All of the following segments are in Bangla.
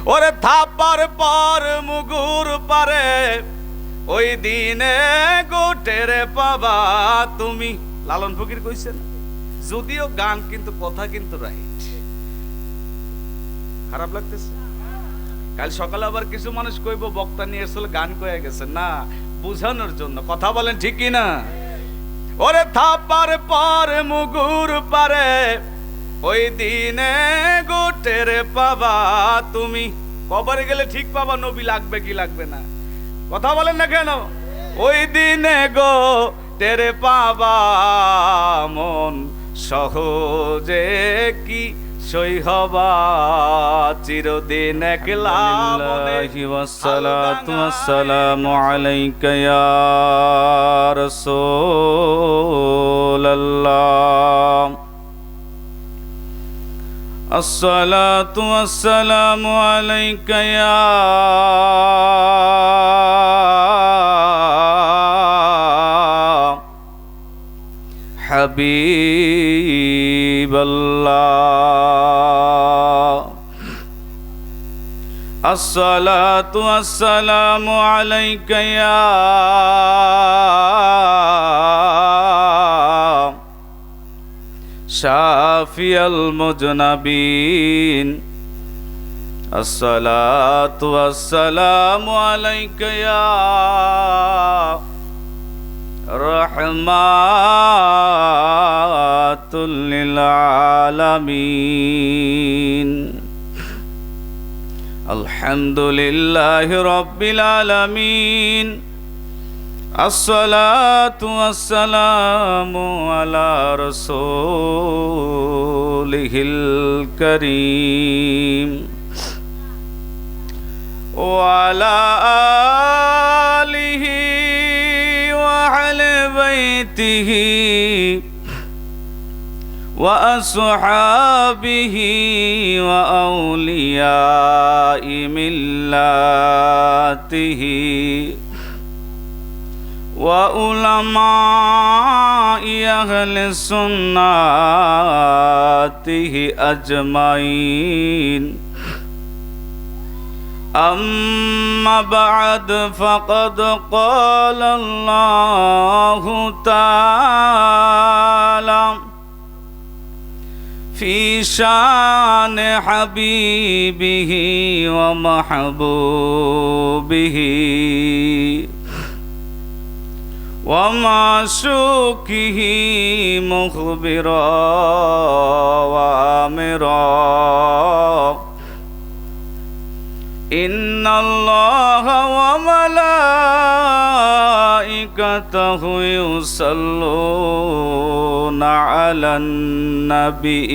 ওরে থাপার পর মুগুর পারে ওই দিনে গোটেরে পাবা তুমি। লালন ফকির কইছেন, যদিও গান কিন্তু কথা কিন্তু রাইট। খারাপ লাগতেছে? কাল সকালে আবার কিছু মানুষ কইব বক্তা নিয়ে আসলে গান কয়ে গেছে, না, বুঝানোর জন্য। কথা বলেন ঠিক কি না? ওরে থাপার পর মুগুর পারে ওই দিনে গোটেরে পাবা তুমি। কবরে গেলে ঠিক পাবা, নবী লাগবে কি লাগবে না? কথা বলেন না কেন? ওই দিনে গো টেরে পাবা মন সহজে কি সই হবা চিরদিন একলা মনে। ওয়াসসালাতু ওয়াসসালামু আলাইকা ইয়া রাসূলুল্লাহ। আসসালাতু ওয়াসসালামু আলাইকা ইয়া হাবিবাল্লাহ। আসসালাতু ওয়াসসালামু আলাইকা ইয়া শাফিয়াল মুজনাবিন। আসসালাতু ওয়াসসালামু আলাইকা ইয়া রাহমাতুল লিল আলামিন। আলহামদুলিল্লাহি রাব্বিল আলামিন। আসসালাতু ওয়াসসালামু আলা রাসূলিহিল কারীম ওয়া আলা আলিহি ওয়া আহলি বাইতিহি ওয়া আসহাবিহি ওয়া আউলিয়াই মিল্লাতিহি ওয়া উলামাই আহলি সুন্নাতিহি আজমাইন। أما بعد فقد قال الله تعالى في شان حبيبه ومحبوبه ومعشوقه مخبرا وآمرا إن الله وملائكته يصلون على النبي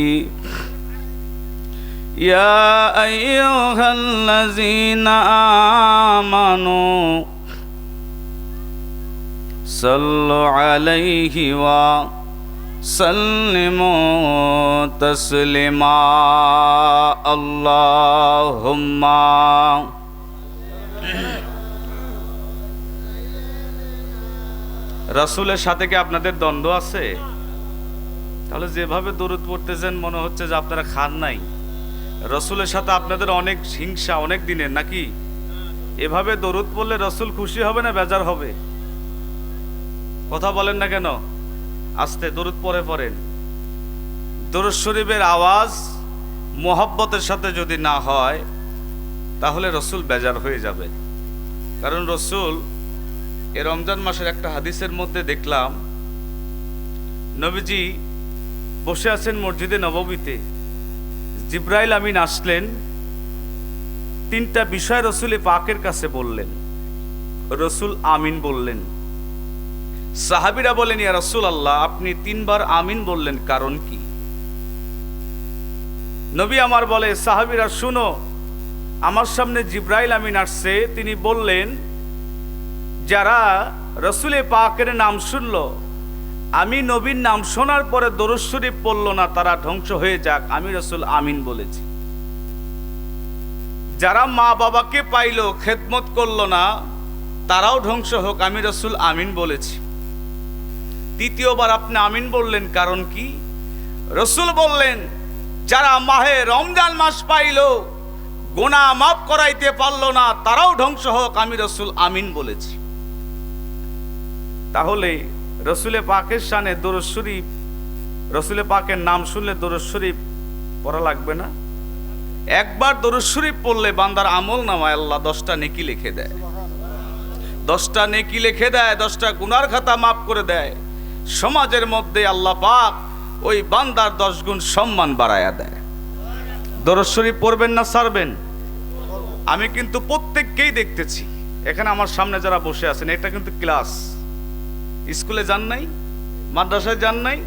يا أيها الذين آمنوا صلوا عليه وسلموا تسليما اللهم রাসূলের সাথে কি আপনাদের দ্বন্দ্ব আছে? তাহলে যেভাবে দরুদ পড়তেছেন মনে হচ্ছে যে আপনারা খান নাই। রাসূলের সাথে আপনাদের অনেক হিংসা অনেক দিনের নাকি? এভাবে দরুদ পড়লে রাসূল খুশি হবে না বেজার হবে? কথা বলেন না কেন? আস্তে দরুদ পড়ে পড়েন। দরুদ শরীফের আওয়াজ মোহাব্বতের সাথে যদি না হয় তাহলে রাসূল বেজার হয়ে যাবে। কারণ রাসূল এই রমজান মাসের একটা হাদিসের মধ্যে দেখলাম নবীজি বসে আছেন মসজিদে নববীতে, জিবরাইল আমিন আসলেন, তিনটা বিষয় রাসূল পাকের কাছে বললেন, রাসূল আমিন বললেন। সাহাবীরা বলেন, ইয়া রাসূলুল্লাহ আপনি তিনবার আমিন বললেন, কারণ কি? নবী আমার বলে, সাহাবীরা শুনো, আমার সামনে জিবরাইল আমিন আসছে, তিনি বললেন যারা রাসূলে পাকের নাম শুনলো, আমি নবীর নাম শোনার পরে দরুদ শরীফ পড়লো না, তারা ধ্বংস হয়ে যাক, আমি রাসূল আমিন বলেছি। যারা মা বাবাকে পাইলো খেদমত করলো না, তারাও ধ্বংস হোক, আমি রাসূল আমিন বলেছি। দ্বিতীয়বার আপনি আমিন বললেন, কারণ কি? রাসূল বললেন যারা মাহে রমজান মাস পাইলো, গুনাহ মাফ করাইতে পারলো না, তারাও ধ্বংস হোক, আমি রসুল আমিন বলেছি। তাহলে রসুলে পাকের শানে দরুদ শরীফ, রসুলে পাকের নাম শুনলে দরুদ শরীফ পড়া লাগবে না? একবার দরুদ শরীফ পড়লে বান্দার আমল নামায় আল্লাহ 10টা নেকি লিখে দেয়, 10টা নেকি লিখে দেয়, 10টা গুনার খাতা মাফ করে দেয়। সমাজের মধ্যে আল্লাহ পাক ওই বান্দার 10 গুণ সম্মান বাড়ায়া দেয়। দরুদ শরীফ পড়বেন না ছাড়বেন? আমি কিন্তু প্রত্যেককেই দেখতেছি এখানে আমার সামনে যারা বসে আছেন, এটা কিন্তু ক্লাস। স্কুলে যান নাই, মাদ্রাসায় যান নাই,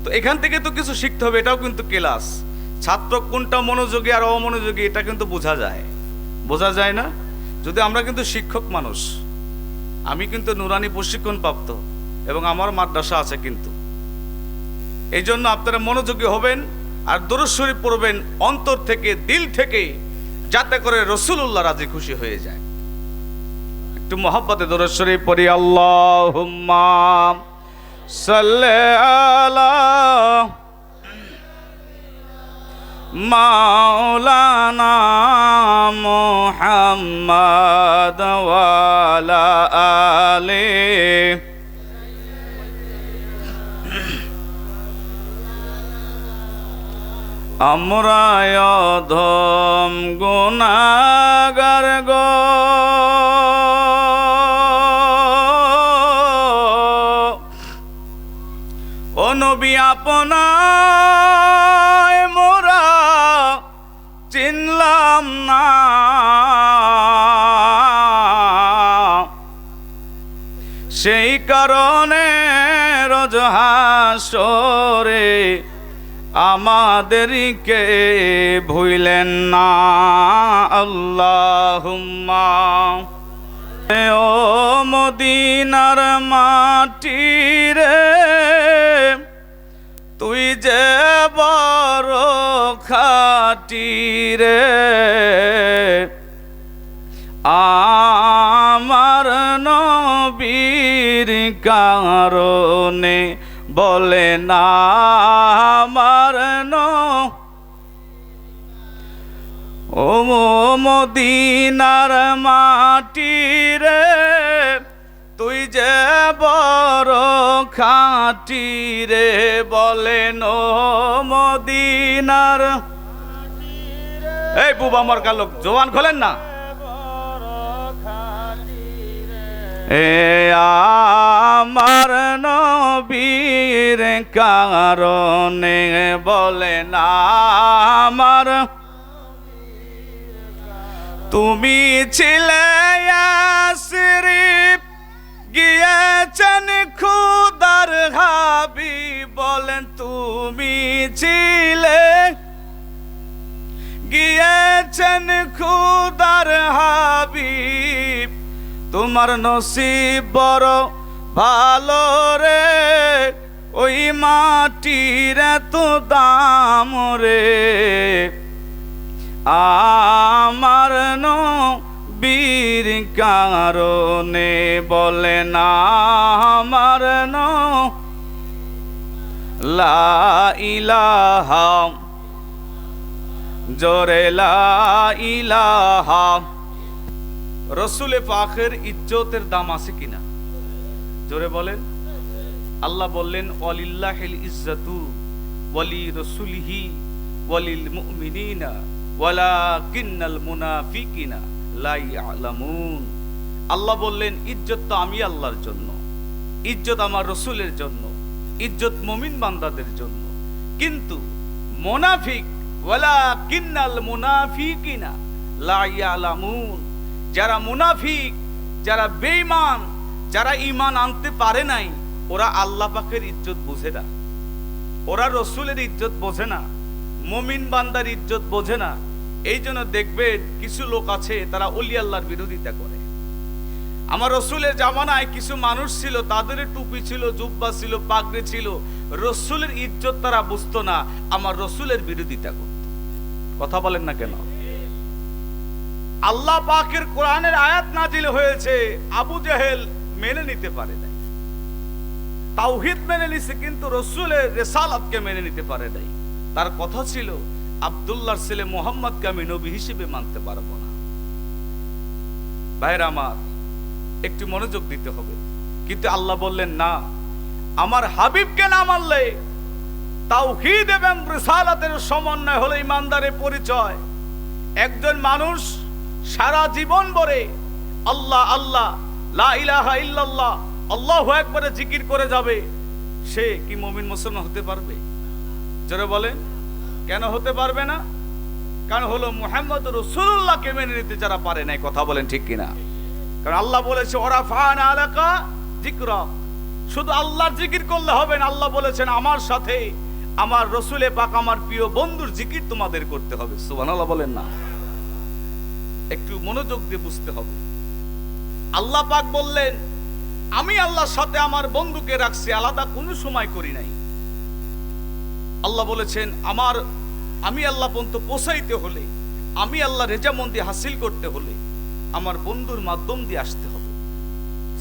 তো এখান থেকে তো কিছু শিখতে হবে, এটাও কিন্তু ক্লাস। ছাত্র কোনটা মনোযোগী আর অমনোযোগী এটা কিন্তু বোঝা যায়, বোঝা যায় না? যদি আমরা কিন্তু শিক্ষক মানুষ, আমি কিন্তু নুরানি প্রশিক্ষণ প্রাপ্ত এবং আমার মাদ্রাসা আছে, কিন্তু এই জন্য আপনারা মনোযোগী হবেন আর দরুদ শরীফ পড়বেন অন্তর থেকে, দিল থেকে, যাতে করে রাসূলুল্লাহ রাজি খুশি হয়ে যায়। একটু মহব্বতে দরুদ শরীফ পড়ি। আল্লাহুম্মা সাল্লি আলা মাওলানা মুহাম্মাদ ওয়া আলা আলিহি আমরা অধম গুনাহগার গো, ও নবী আপনায় মোরা চিনলাম না, সেই কারণে রোজ হাসরে আমাদেরকে ভুলেন না। আল্লাহুম্মা ও মদিনার মাটি রে, তুই যে বড় খাটি রে, আমার নবীর কারণে বলে না আমার ও মদিনার মাটি রে, তুই যে বড় খাটি রে, বলেন ও মদিনার। এই বুবা আমার কালো জোয়ান খোলেন না। এ আমার নবীর কারণে বলেন আমার, তুমি ছিলে ইয়াসরিব গিয়েছেন খুদার হাবিব, বলেন তুমি ছিলে গিয়েছেন খুদার হাবিব, তোমার নসিব বড় ভালো রে, ওই মাটির এত দাম রে, আমার নবীর কারণে বলেন আমার লা ইলাহা, জোরে লা ইলাহা। রসুলে পাকের ইজ্জতের দাম আছে কিনা জোরে বলেন। আল্লাহ বললেন ওয়ালিল্লাহিল ইজ্জাতু ওয়ালি রাসূলিহি ওয়ালিল মুমিনিনা ওয়ালাকিন্নাল মুনাফিকিনা লা ইয়ালামুন। আল্লাহ বললেন ইজ্জত তো আমি আল্লাহর জন্য, ইজ্জত আমার রসুলের জন্য, ইজ্জত মুমিন বান্দাদের জন্য, কিন্তু মুনাফিক ওয়ালাকিন্নাল মুনাফিকিনা লা ইয়ালামুন, যারা মুনাফিক, যারা বেঈমান, যারা ঈমান আনতে পারে নাই, ওরা আল্লাহ পাকের ইজ্জত বোঝে না, ওরা রসুলের ইজ্জত বোঝে না, মুমিন বান্দার ইজ্জত বোঝে না। এই জন্য দেখবেন কিছু লোক আছে তারা ওলি আল্লাহর বিরোধিতা করে। আমার রসুলের জামানায় কিছু মানুষ ছিল, তাদের টুপি ছিল, জুব্বা ছিল, পাগড়ি ছিল, রসুলের ইজ্জত তারা বুঝতো না, আমার রসুলের বিরোধিতা করত। কথা বলেন না কেন? আল্লাহ পাকের কোরআনের আয়াত নাজিল হয়েছে, আবু জেহেল মেনে নিতে পারে নাই, তাওহীদ মেনে নিছে, কিন্তু রসুলের রিসালাতকে মেনে নিতে পারে নাই। তার কথা ছিল আব্দুল্লাহর ছেলে মুহাম্মদকে আমি নবী হিসেবে মানতে পারবো না। ভাইরা আমার, একটু মনোযোগ দিতে হবে। কিন্তু আল্লাহ বললেন না, আমার হাবিবকে না মানলে তাওহীদ এবং রিসালাতের সমন্বয় হলো ইমানদারের পরিচয়। একজন মানুষ সারা জীবন ভরে আল্লাহ আল্লাহ লা ইলাহা ইল্লাল্লাহ আল্লাহু আকবার জিকির করে যাবে, সে কি মুমিন মুসলমান হতে পারবে? জোরে বলেন, কেন হতে পারবে না? কারণ হলো মুহাম্মদ রাসূলুল্লাহকে মেনে নিতে যারা পারে নাই। কথা বলেন ঠিক কিনা? কারণ আল্লাহ বলেছে ওরাফানা আলাকা যিকরা, শুধু আল্লাহর জিকির করলে হবে না। আল্লাহ বলেছেন আমার সাথে আমার রসুলে পাক আমার প্রিয় বন্ধুর জিকির তোমাদের করতে হবে। সুবহানাল্লাহ বলেন না? একটু মনোযোগ দিয়ে বুঝতে হবে। আল্লাহ পাক বললেন আমি আল্লাহর সাথে আমার বন্ধুকে রাখছি, আলাদা কোনো সময় করি নাই। আল্লাহ বলেছেন আমি আল্লাহ পর্যন্ত পৌঁছাইতে হলে, আমি আল্লাহ রেজামন্দি হাসিল করতে হলে আমার বন্ধুর মাধ্যম দিয়ে আসতে হবে।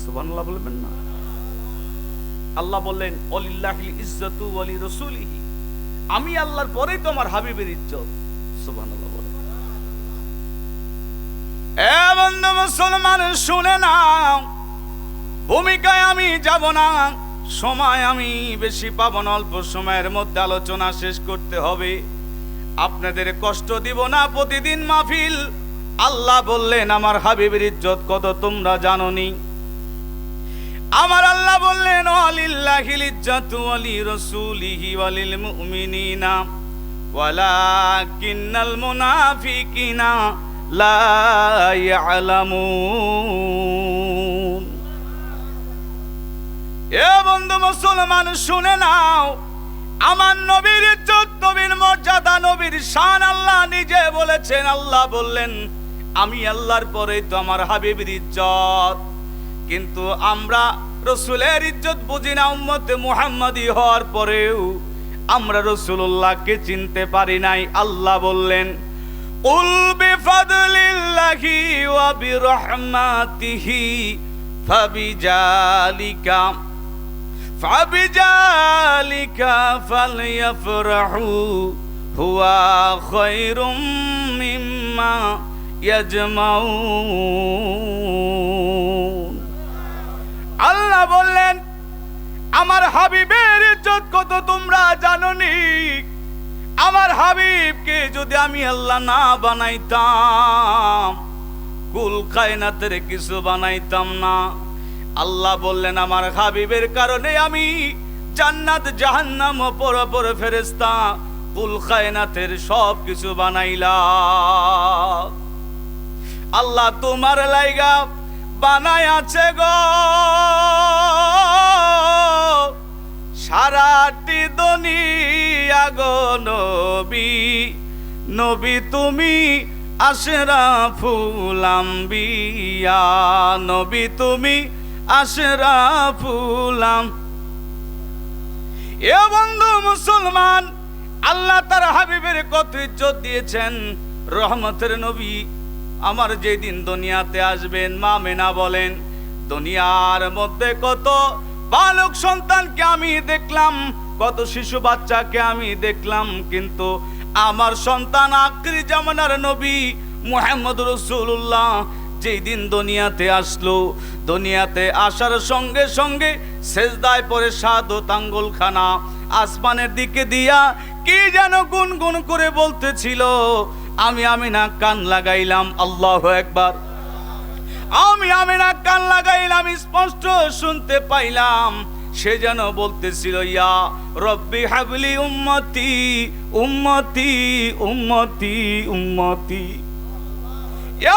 সুবহানাল্লাহ বলবেন না? আল্লাহ বললেন ওয়ালিল্লাহিল ইজ্জাতু ওয়ালি রাসূলিহি, আমি আল্লাহর পরেই তো আমার হাবিবের ইজ্জত। সুবহানাল্লাহ বলেন। এ বন্ধু মুসলমান শুনে নাও, ভূমিকায় আমি যাব না, সময় আমি বেশি পাবো না, অল্প সময়ের মধ্যে আলোচনা শেষ করতে হবে। আপনাদের কষ্ট দিব না, প্রতিদিন মাহফিল। আল্লাহ বললেন আমার হাবিবের ইজ্জত কত তোমরা জানোনি। আমার আল্লাহ বললেন ওয়ালিল্লাহিল ইজ্জাতু ওয়ালি রাসূলিহি ওয়ালিল মুমিনিনা ওয়ালাকিন্নাল মুনাফিকিনা লা ইয়ালামুন। এ বন্ধু মুসলমান শুনে নাও, আমার নবীর ইজ্জত, নবীর মর্যাদা, নবীর শান আল্লাহ নিজে বলেছেন। আল্লাহ বললেন আমি আল্লাহর পরেই তো আমার হাবিবের ইজ্জত। কিন্তু আমরা রসুলের ইজ্জত বুঝি না। উম্মতে মুহাম্মাদি হওয়ার পরেও আমরা রাসূলুল্লাহকে চিনতে পারি নাই। আল্লাহ বললেন কুল বিফাদলিল্লাহি ওয়া বিরহমাতিহি ফাবিজালিকা ফালইফরাহু হুয়া খায়রুম মিম্মা ইয়াজমাউন। আল্লাহ বললেন আমার হাবিবের ইজ্জত কত তোমরা জানোনি। আমার হাবিবকে যদি আমি আল্লাহ না বানাইতাম, কুল কায়নাতের কিছু বানাইতাম না। আল্লাহ বললেন আমার হাবিবের কারণে আমি জান্নাত জাহান্নাম অপর ফেরেশতা কুল কায়নাতের সব কিছু বানাইলাম। আল্লাহ তোমার লাইগা বানাই আছে গো সারাটি দুনিয়া গো নবী, নবী তুমি আশরাফুল আম্বিয়া, নবী তুমি আশরাফুল এ বন্ধু মুসলমান, আল্লাহ তার হাবিবের কত ইজ্জত দিয়েছেন। রহমতের নবী আমার যেদিন দুনিয়াতে আসবেন, মা মেনা বলেন দুনিয়ার মধ্যে কত বালক সন্তানকে আমি দেখলাম, কত শিশু বাচ্চাকে আমি দেখলাম, কিন্তু আমার সন্তান আখিরি জামানার নবী মুহাম্মদ রাসূলুল্লাহ যেই দিন দুনিয়াতে আসলো, দুনিয়াতে আসার সঙ্গে সঙ্গে সেজদায় পড়ে 7 আঙ্গুলখানা আসমানের দিকে দিয়া কি যেন গুনগুন করে বলতেছিল। আমি আমিনা কান লাগাইলাম, আল্লাহু আকবার। আমি আমিনা কান লাগাইলাম, স্পষ্ট শুনতে পাইলাম সে যেন বলতেছিল ইয়া রব্বি হাবলি উম্মতি উম্মতি উম্মতি উম্মতি।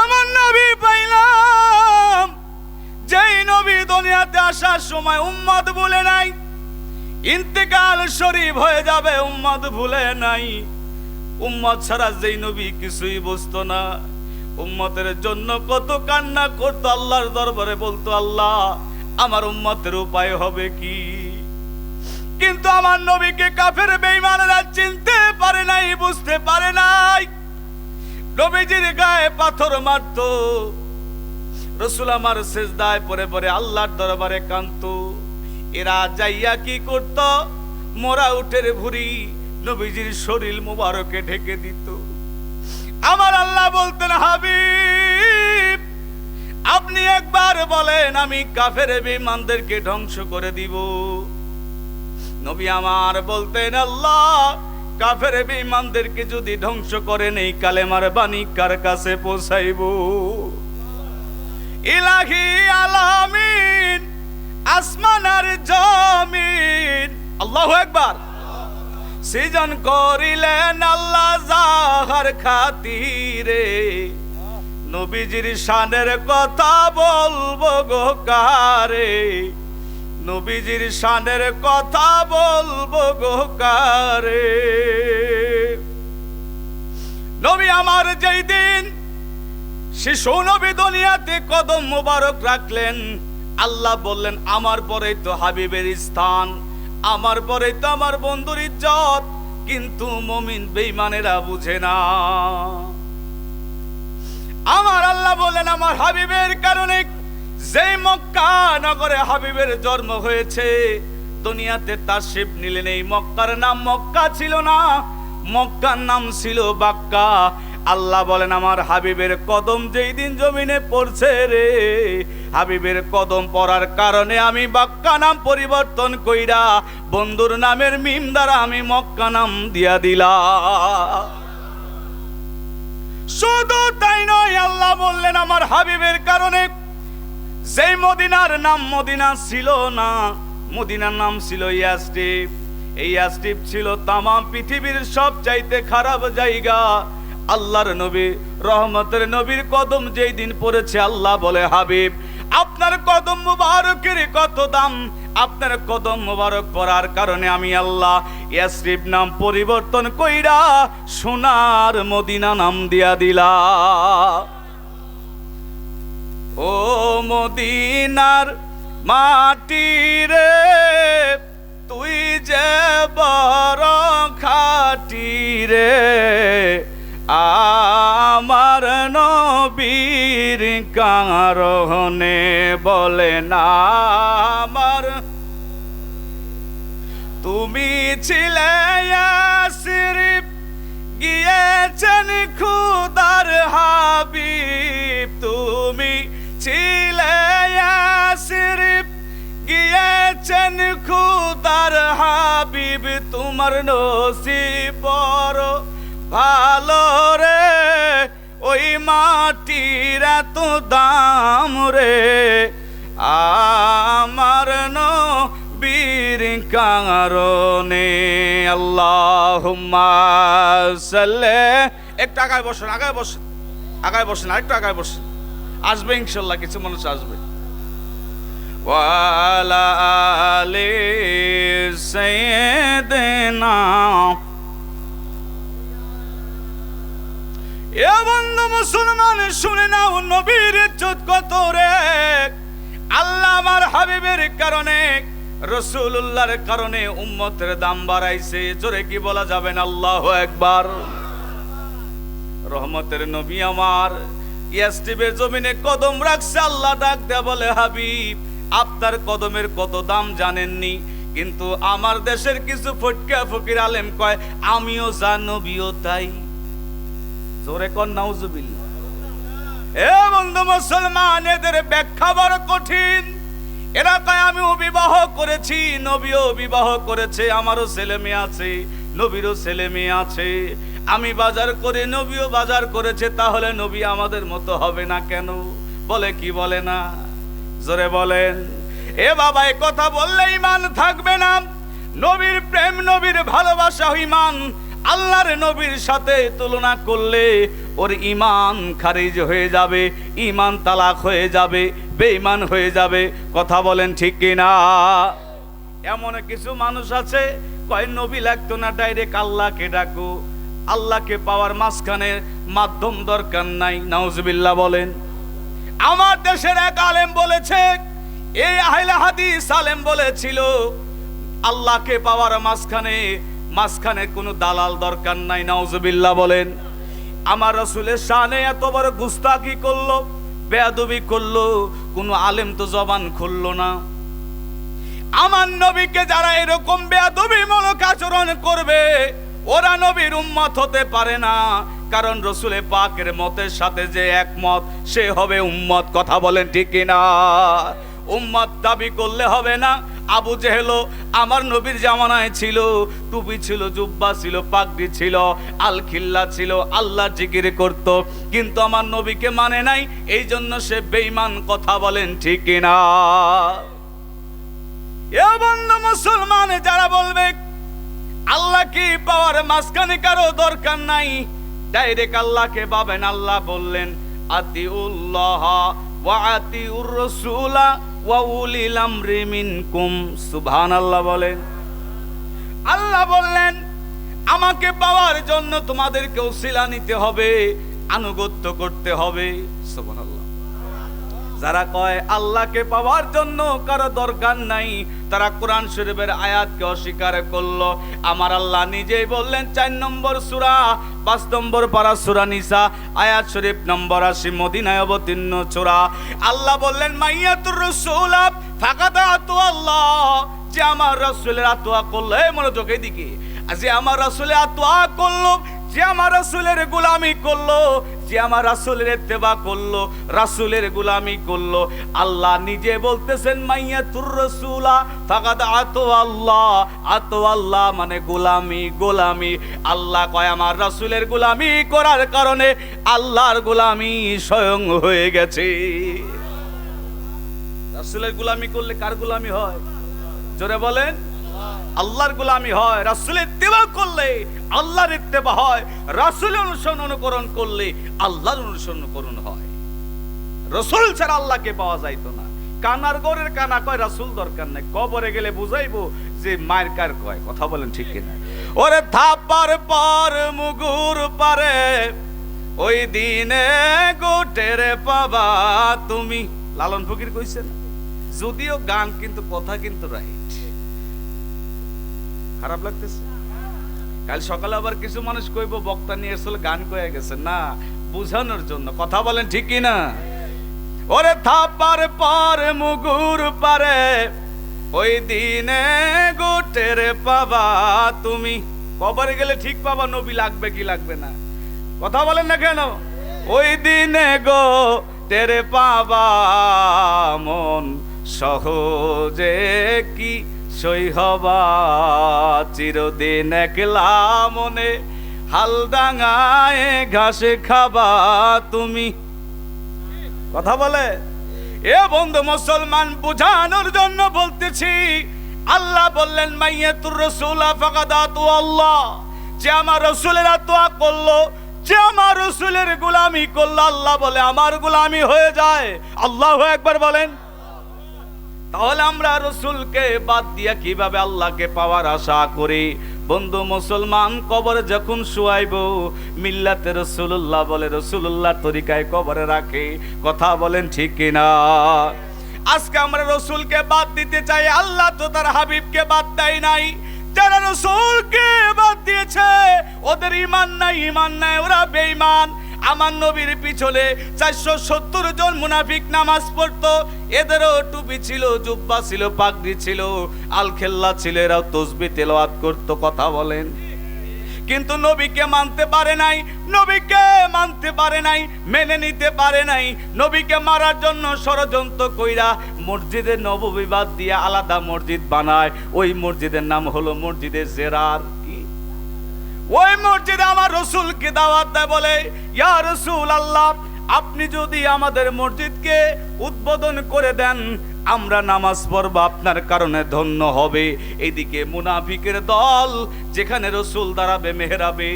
এমন নবী পাইলাম যেই নবী দুনিয়াতে আসার সময় উম্মত বলে নাই, ইন্তেকাল শরীফ হয়ে যাবে উম্মত ভুলে নাই। উম্মত ছাড়া যেই নবী কিছুই বুঝতো না, উম্মতের জন্য কত কান্না করতো, আল্লাহর দরবারে বলতো আল্লাহ আমার উম্মতের উপায় হবে কি। কিন্তু আমার নবীকে কাফের বেঈমানরা চিনতে পারে নাই, বুঝতে পারে নাই। নবীজির গায়ে পাথর মারতো, রাসূল আমার সিজদায় পড়ে পড়ে আল্লাহর দরবারে কাঁদতো। এরা যাইয়া কি করত, মোরা উটের ভুঁড়ি নবীজির শরীর মুবারকে ঢেকে দিত। আমার আল্লাহ বলতেন, হাবিব আপনি একবার বলেন আমি কাফের বেঈমানদেরকে ধ্বংস করে দিব। নবী আমার বলতেন, আল্লাহ কাফের বেঈমানদেরকে যদি ধ্বংস করেন এই কালেমার বাণী কার কাছে পৌঁছাইব? ইলাহি আলামিন আসমান আর জমিন আল্লাহু আকবার সৃজন করিলেন আল্লাহ যাহার খাতিরে। নবীজির শানের কথা বলবো গো কারে, নবীজির শানের কথা বলবো গো কারে। নবী আমার যেই দিন শিশু নবী দুনিয়াতে কদম মোবারক রাখলেন, আল্লাহ বললেন আমার পরেই তো হাবিবের স্থান, আমার পরেই তো আমার বন্ধুর ইজ্জত। কিন্তু মুমিন বেঈমানেরা বুঝে না। আমার আল্লাহ বলেন আমার হাবিবের কারণে যে মক্কা নগরে হাবিবের জন্ম হয়েছে, দুনিয়াতে তাশরিফ নিলেন। এই মক্কার নাম মক্কা ছিল না, মক্কার নাম ছিল বাক্কা। আল্লাহ বলেন আমার হাবিবের কদম যেই দিন জমিনে পড়ছে রে, হাবিবের কদম পড়ার কারণে আমি বাক্কা নাম পরিবর্তন কইরা বন্ধুর নামের মিম দ্বারা আমি মক্কা নাম দিয়া দিলাম। শুধু তাই নয়, আল্লাহ বললেন আমার হাবিবের কারণে যেই মদিনার নাম মদিনা ছিল না, মদিনার নাম ছিল ইয়াসরিব। এই ইয়াসরিব ছিল তামাম পৃথিবীর সবচাইতে খারাপ জায়গা। আল্লাহর নবী রহমতের নবীর কদম যেই দিন পড়েছে, আল্লাহ বলে হাবিব আপনার কদম মুবারকের কত দাম, আপনার কদম মুবারক পড়ার কারণে আমি আল্লাহ ইয়াসরিব নাম পরিবর্তন কইরা সোনার মদিনা নাম দিয়া দিলাম। ও মদিনার মাটি রে তুই যে বড় খাটি রে, আমার নবীর কারণে বলে না আমার তুমি ছিলে ইয়াসরিব গিয়েছেন খুদার হাবিব, তুমি ছিলে ইয়াসরিব গিয়েছেন খুদার হাবিব, তোমার নসিব বড় ভালো রে, ওই মাটির এত দাম রে, আমার নবীর কারণে। আল্লাহুম্মা সাল্লি। একটু আগায় বসেন, আগায় বসেন, আগায় বসেন, আরেকটু আগায় বসেন। আসবে ইনশাল্লাহ, কিছু মানুষ আসবে। ওয়ালা আলি সাইয়্যিদিনা। এ বন্ধু মুসলমান শুনে নাও, নবীর ইজ্জত কত রে। আল্লাহ আমার হাবিবের কারণে রাসূলুল্লাহর কারণে উম্মতের দাম বাড়াইছে। জোরে কি বলা যাবে না আল্লাহু আকবার। রহমতের নবী আমার ইয়াসরিবের জমিনে কদম রাখছে। আল্লাহ ডাক দেয়া বলে হাবিব আপনার কদমের কত দাম জানেননি, কিন্তু আমার দেশের কিছু ফটকা ফকির আলেম কয় আমিও যা নবীও তাই। জোরে কর নাউজুবিল্লাহ। এ বন্ধু মুসলমান, এদের ব্যাখ্যা বড় কঠিন। এরা কয় আমিও বিবাহ করেছি, নবীও বিবাহ করেছে, আমারও ছেলে মেয়ে আছে, নবীরও ছেলে মেয়ে আছে। আমি বাজার করে, নবীও বাজার করেছে, তাহলে নবী আমাদের মতো হবে না কেন? বলে কি বলে না? জোরে বলেন। এ বাবা, এ কথা বললে ঈমান থাকবে না। নবীর প্রেম, নবীর ভালোবাসা ঈমান। আল্লাহর নবীর সাথে তুলনা করলে ওর ঈমান খারিজ হয়ে যাবে, ঈমান তালাক হয়ে যাবে, বেঈমান হয়ে যাবে। কথা বলেন ঠিক কিনা? এমন কিছু মানুষ আছে কয় নবী লাগতো না, ডাইরেক্ট আল্লাহকে ডাকো, আল্লাহকে পাওয়ার মাঝখানে মাধ্যম দরকার নাই। নাউজুবিল্লাহ বলেন। আমার দেশের এক আলেম বলেছে, এই আহলে হাদিস আলেম বলেছিল আল্লাহকে পাওয়ার মাঝখানে কোনো দালাল দরকার নাই। নাউজুবিল্লাহ বলেন। আমার রাসূলের শানে এত বড় গুস্তাখি করলো, বেয়াদবি করলো, কোনো আলেম তো জবান খুললো না। আমার নবীকে যারা এরকম বেয়াদবিমূলক আচরণ করবে, ওরা নবীর উম্মত হতে পারে না, কারণ রসুলে পাকের মতের সাথে যে একমত সে হবে উম্মত। কথা বলেন ঠিক কিনা? উম্মত দাবি করলে হবে না। আবু জেহেল আমার নবীর জামানায় ছিল, টুপি ছিল, জুব্বা ছিল, পাগড়ি ছিল, আল খিল্লা ছিল, আল্লাহ জিকির করত, কিন্তু আমার নবীকে মানে নাই, এই জন্য সে বেঈমান। কথা বলেন ঠিক কিনা? এ বন্ধু মুসলমান যারা বলবে আল্লাহ কি পাওয়ার মাঝখানে কারো দরকার নাই, ডাইরেক্ট আল্লাহকে পাবেন। আল্লাহ বললেন আতিউল্লাহ ওয়া আতিউর রাসূলা ওয়া উলিল আমরি মিনকুম। সুবহানাল্লাহ বলেন। আল্লাহ বললেন আমাকে পাওয়ার জন্য তোমাদেরকে ওসিলা নিতে হবে, আনুগত্য করতে হবে। সুবহানাল্লাহ। যারা কয় আল্লাহকে পাওয়ার জন্য কারো দরকার নাই, তারা কোরআন শরীফের আয়াতকে অস্বীকার করলো। আমার আল্লাহ নিজেই বললেন 4 নম্বর সূরা 5 নম্বর পারা সূরা নিসা আয়াত শরীফ নম্বর 80, মদিনায় অবতীর্ণ সূরা। আল্লাহ বললেন মাইয়াতুর রাসূলা ফাকাদ আতু আল্লাহ, যে আমার রাসূলের আতোয়া করলো, এই মনোযোগ এদিকে, যে আমার রাসূলের আতোয়া করলো, যে আমার রাসূলের গোলামি করলো, যে আমার রাসূলের ইত্তেবা করলো, রাসূলের গোলামি করলো, আল্লাহ নিজে বলতেছেন মাইয়াতুর রাসূলা ফাকাদ আতু আল্লাহ। আতু আল্লাহ মানে গোলামি, গোলামি। আল্লাহ কয় আমার রাসূলের গোলামি করার কারণে আল্লাহর গোলামি স্বয়ং হয়ে গেছে। রাসূলের গোলামি করলে কার গোলামি হয়? জোরে বলেন। আল্লাহর গোলামি হয়। রাসূলের ইত্তেবা করলে আল্লাহর ইত্তেবা হয়, রাসূলের অনুসরণ অনুকরণ করলে আল্লাহর অনুসরণ হয়। রাসূল ছাড়া আল্লাহকে পাওয়া যাইতো না। কানার গরের কানা কয় রাসূল দরকার নাই, কবরে গেলে বুঝাইবো যে মায়ের কার কয়। কথা বলেন ঠিক কিনা? ওরে থাপার পর মুগুর পারে ওই দিনে গোটের পাবা তুমি। লালন ফকির কইছেন, যদিও গান কিন্তু কথা কিন্তু রাইট। খারাপ লাগতেছে? কাল সকালে আবার কিছু মানুষ কইব বক্তা নিয়ে আসলে গান কয়ে গেছে, না, বুঝানোর জন্য। কথা বলেন ঠিক কিনা? ওরে থাপার পর মুগুর পারে ওই দিনে গোটের পাবা তুমি। কবরে গেলে ঠিক পাবা, নবী লাগবে কি লাগবে না? কথা বলেন না কেন? ওই দিনে গো টেরে পাবা মন সহজে কি সই হবা, চিরদিন একলা মনে হালডাঙায় ঘাসে খাবা তুমি। কথা বলে। এ বন্ধু মুসলমান বুঝানোর জন্য বলতেছি। আল্লাহ বললেন মাইয়াতুর রাসূলা ফাকাদ আতু আল্লাহ, যে আমার রাসূলের আতোয়া করলো, যে আমার রাসূলের গোলামি করলো, আল্লাহ বলে আমার গোলামি হয়ে যায়। আল্লাহু আকবার বলেন। তাহলে আমরা রাসূলকে বাদ দিয়া কিভাবে আল্লাহকে পাওয়ার আশা করি? বন্ধু মুসলমান, কবরে যখন শুয়াইব মিল্লাতে রাসূলুল্লাহ বলে রাসূলুল্লাহর তরিকায় কবরে রাখে। কথা বলেন ঠিক কিনা? আজকে আমরা রাসূলকে বাদ দিতে চাই, আল্লাহ তো তার হাবিবকে বাদ দেয় নাই। যারা রাসূলকে বাদ দিয়েছে ওদের ঈমান নাই, ঈমান নাই, ওরা বেঈমান। আমার নবীর পিছনে 470 জন মুনাফিক নামাজ পড়তো, এদেরও টুপি ছিল, জুব্বা ছিল, পাগড়ি ছিল, আল খেল্লা ছিল, এরাও তাসবিহ তেলাওয়াত করতো। কথা বলেন। কিন্তু নবীকে মানতে পারে নাই, নবীকে মানতে পারে নাই, মেনে নিতে পারে নাই। নবীকে মারার জন্য ষড়যন্ত্র কইরা মসজিদে নববী বাদ দিয়ে আলাদা মসজিদ বানায়। ওই মসজিদের নাম হলো মসজিদে জেরার। ওই মসজিদে আমার রাসূলকে দাওয়াত দেয়, বলে ইয়া রাসূলুল্লাহ আপনি যদি আমাদের মসজিদকে উদ্বোধন করে দেন, আমরা নামাজ পড়ব, আপনার কারণে ধন্য হবে। এইদিকে মুনাফিকের দল যেখানে রাসূল দাঁড়াবে মেহরাবে,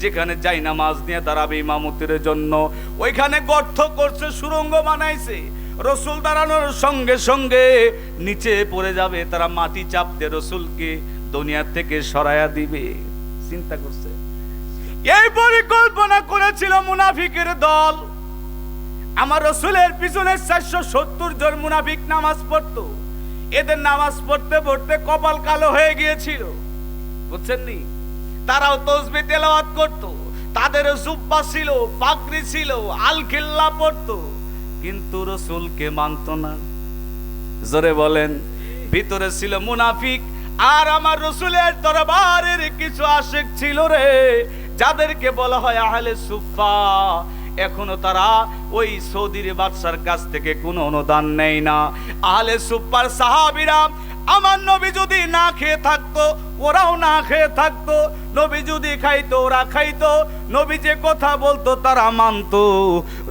যেখানে যাই নামাজ নিয়ে দাঁড়াবে ইমামতির জন্য, ওইখানে গর্ত করছে, সুড়ঙ্গ বানাইছে। রাসূল দাঁড়ানোর সঙ্গে সঙ্গে নিচে পড়ে যাবে, তারা মাটি চাপ দিয়ে রাসূলকে দুনিয়া থেকে সরায়া দিবে। চিন্তা করছে। এই পরিকল্পনা করেছিল মুনাফিকের দল। আমার রাসূলের পিছনে 470 জন মুনাফিক নামাজ পড়তো। এদের নামাজ পড়তে পড়তে কপাল কালো হয়ে গিয়েছিল, বুঝছেন নি? তারাও তাসবিহ তেলাওয়াত করতো, তাদেরও জুব্বা ছিল, পাগড়ি ছিল, আল খিল্লা পড়তো, কিন্তু রাসূলকে মানতো না। জোরে বলেন। ভিতরে ছিল মুনাফিক আর আমার রসুলের দরবারের কিছু আশিক ছিল রে, যাদেরকে বলা হয় আহলে সুফা। এখনো তারা ওই সৌদির বাদশার কাছ থেকে কোনো অনুদান নেয় না। আহলে সুফার সাহাবীরা আমার নবী যদি না খেয়ে থাকতো ওরাও না খেয়ে থাকতো, নবী যদি খাইতো ওরা খাইতো, নবী যে কথা বলতো তারা মানতো।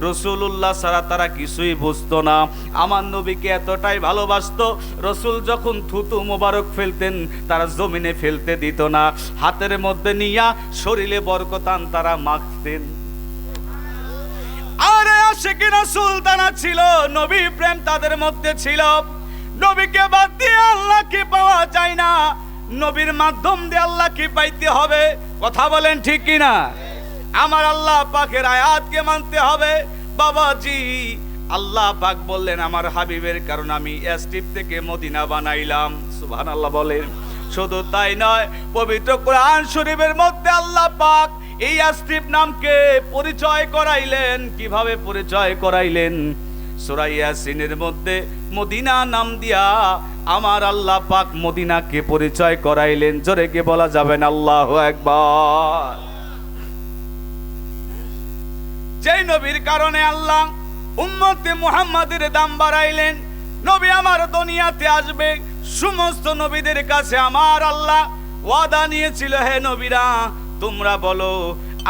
রাসূলুল্লাহ ছাড়া তারা কিছুই বুঝতো না। আমার নবীকে এতটাই ভালোবাসতো, রসুল যখন থুতু মোবারক ফেলতেন তারা জমিনে ফেলতে দিত না, হাতের মধ্যে নিয়া শরীরে বরকতান তারা মাখতেন। আরে আশিকি রাসূল তারা ছিল, নবী প্রেম তাদের মধ্যে ছিল। নবীকে বাদ দিয়ে আল্লাহকে পাওয়া যায় না, নবীর মাধ্যম দিয়ে আল্লাহকে পাইতে হবে। কথা বলেন ঠিক কি না? আমার আল্লাহ পাকের আয়াতকে মানতে হবে। বাবাজি, আল্লাহ পাক বললেন আমার হাবিবের কারণে আমি এসটিপ থেকে মদিনা বানাইলাম। সুবহানাল্লাহ বলেন। শুধু তাই নয়, পবিত্র কোরআন শরীফের মধ্যে আল্লাহ পাক এই আসটিপ নামকে পরিচয় করাইলেন। কিভাবে পরিচয় করাইলেন? সূরা ইয়াসিনের মধ্যে মদিনা নাম দিয়া আমার আল্লাহ পাক মদিনাকে পরিচয় করাইলেন। জোরে কে বলা যাবে না আল্লাহু আকবার। যেই নবীর কারণে আল্লাহ উম্মতে মুহাম্মাদের দাম বাড়াইলেন। নবী আমার দুনিয়াতে আসবে, সমস্ত নবীদের কাছে আমার আল্লাহ ওয়াদা নিয়েছিল, হে নবীরা তোমরা বলো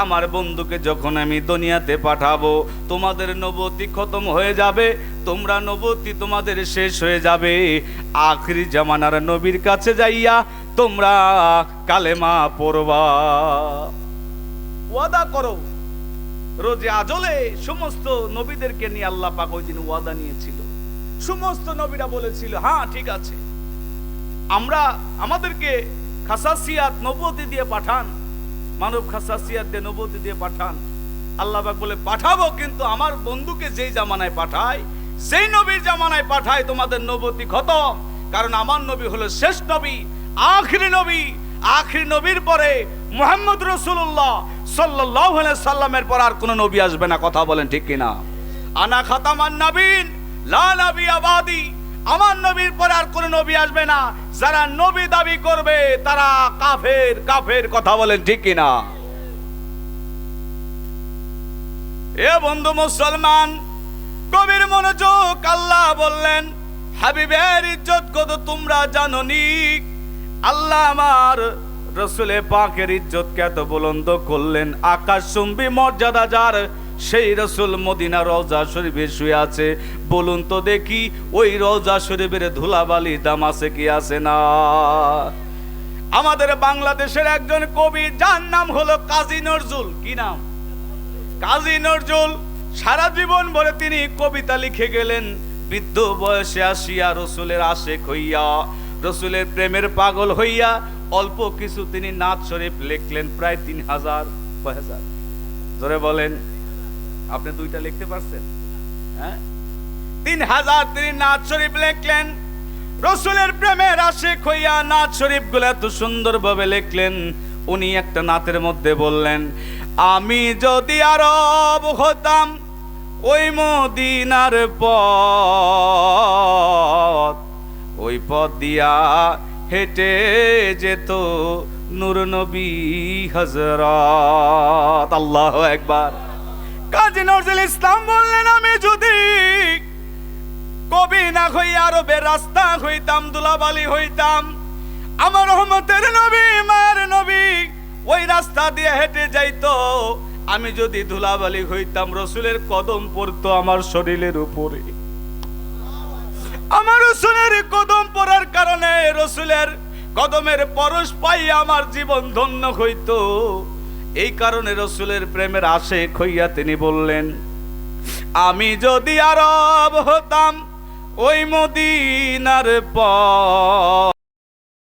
আমার বন্ধুকে যখন আমি দুনিয়াতে পাঠাবো তোমাদের নবুয়তি খতম হয়ে যাবে, তোমরা নবুয়তি তোমাদের শেষ হয়ে যাবে। আখিরি জামানার নবীর কাছে যাইয়া তোমরা কালেমা পড়বা। ওয়াদা করো। রোজে আজলে সমস্ত নবীদেরকে নিয়ে আল্লাহ পাক ওই দিন ওয়াদা নিয়েছিল। সমস্ত নবীরা বলেছিল হ্যাঁ ঠিক আছে, আমরা আমাদেরকে খাসাসিয়াত নবুয়তি দিয়ে পাঠান, মানব খাসাসিয়াত দিয়ে নবুয়তি দিয়ে পাঠান। আল্লাহ পাক বলে পাঠাবো, কিন্তু আমার বন্ধুকে যেই জামানায় পাঠায়, যেই নবীর জামানায় পাঠায় তোমাদের নবুয়তি খতম। কারণ আমার নবী হলো শেষ নবী, আখিরি নবী। আখিরি নবীর পরে মুহাম্মদ রাসূলুল্লাহ সাল্লাল্লাহু আলাইহি সাল্লামের পর আর কোন নবী আসবে না। কথা বলেন ঠিক কিনা? আনা খাতামান নবীন লা নবী আবাদি। আমার নবীর পরে আর কোন নবী আসবে না। যারা নবী দাবি করবে তারা কাফের। কাফের। কথা বলেন ঠিক কিনা? এ বন্ধু মুসলমান, কবির মনোযোগ। আল্লাহ বললেন হাবিবের ইজ্জত কত তোমরা জানোনি। আল্লাহ আমার রসুলে পাকের ইজ্জতকে এত বুলন্দ করলেন, আকাশচুম্বী মর্যাদা যার, সেই রসুল মদিনা রওজা শরীফে শুয়ে আছে। বলুন তো দেখি ওই রওজা শরীফের ধুলাবালি দাম আছে কি আছে না? আমাদের বাংলাদেশের একজন কবি যার নাম হলো কাজী নজরুল। কি নাম? কাজী নজরুল। সারা জীবন ভরে তিনি কবিতা লিখে গেলেন। বৃদ্ধ বয়সে আসিয়া রসুলের আশেক হইয়া, রসুলের প্রেমের পাগল হইয়া অল্প কিছু তিনি নাত শরীফ লিখলেন, প্রায় 3000। কয় হাজার? জোরে বলেন। আপনি দুইটা লিখতে পারছেন? হ্যাঁ, 3000 তিনি নাত শরীফ লিখলেন। রসুলের প্রেমের আশেক হইয়া নাত শরীফ গুলো এত সুন্দর ভাবে লিখলেন। উনি একটা নাতের মধ্যে বললেন, আমি যদি আরব হতাম ওই মদিনার পথ, ওই পথ দিয়া হেঁটে যেত নূর নবী হযরত। আল্লাহু আকবার। কাজী নজরুল ইসলাম বললেন, আমি যদি কবি না হইয়া আরবের রাস্তা হইতাম, দুলাবালি হইতাম, আমার রহমতের নবী মায়ের নবী ওই রাস্তা দিয়ে হেঁটে যাইতো, আমি যদি ধুলাবালি হইতাম রসুলের কদম পড়তো আমার শরীরের উপরে। আমার রসুলের কদম পড়ার কারণে রসুলের কদমের পরশ পাই আমার জীবন ধন্য হইতো। এই কারণে রসুলের প্রেমের আশেক হইয়া তিনি বললেন, আমি যদি আরব হতাম ওই মদিনার পথ।